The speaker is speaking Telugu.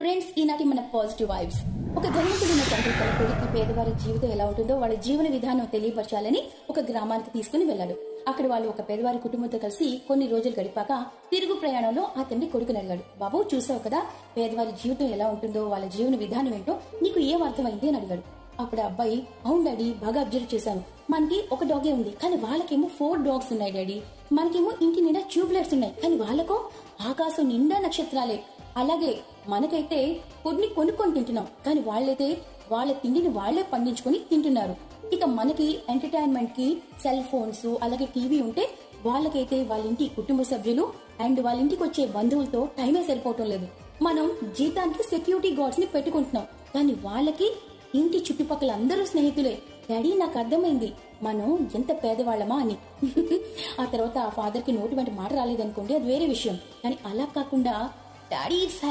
ఫ్రెండ్స్, ఈనాటి మన పాజిటివ్ వైబ్స్. ఒక ధనవంతుడున్న తండ్రి తన కొడుకు పేదవారి జీవితం ఎలా ఉంటుందో వాళ్ళ జీవన విధానం తెలియపరచాలని ఒక గ్రామానికి తీసుకుని వెళ్ళాడు. అక్కడ వాళ్ళు ఒక పేదవారి కుటుంబంతో కలిసి కొన్ని రోజులు గడిపాక తిరుగు ప్రయాణంలో ఆ తండ్రి కొడుకుని అడిగాడు, బాబు చూసావు కదా పేదవారి జీవితం ఎలా ఉంటుందో, వాళ్ళ జీవన విధానం ఏంటో నీకు ఏం అర్థమైంది అని అడిగాడు. అప్పుడు అబ్బాయి, అవును డాడీ, బాగా అబ్జర్వ్ చేశాను. మనకి ఒక డాగే ఉంది, కానీ వాళ్ళకేమో 4 డాగ్స్ ఉన్నాయి డాడీ. మనకేమో ఇంటి నిండా ట్యూబ్లైట్స్ ఉన్నాయి, కానీ వాళ్ళకో ఆకాశం నిండా నక్షత్రాలే. అలాగే మనకైతే కొన్ని కొనుక్కొని తింటున్నాం, కానీ వాళ్ళైతే వాళ్ళ తిండిని వాళ్లే పండించుకొని తింటున్నారు. ఇక మనకి ఎంటర్టైన్మెంట్ కి సెల్ ఫోన్స్ అలాగే టీవీ ఉంటే, వాళ్ళకైతే వాళ్ళ ఇంటి కుటుంబ సభ్యులు అండ్ వాళ్ళ ఇంటికి వచ్చే బంధువులతో టైమే సరిపోవటం లేదు. మనం జీతానికి సెక్యూరిటీ గార్డ్స్ ని పెట్టుకుంటున్నాం, కానీ వాళ్ళకి ఇంటి చుట్టుపక్కల అందరూ స్నేహితులే. డాడీ, నాకు అర్థమైంది మనం ఎంత పేదవాళ్ళమా అని. ఆ తర్వాత ఆ ఫాదర్ కి నోటి వెంట మాట రాలేదనుకోండి, అది వేరే విషయం. కానీ అలా కాకుండా డాడీ ఇట్స్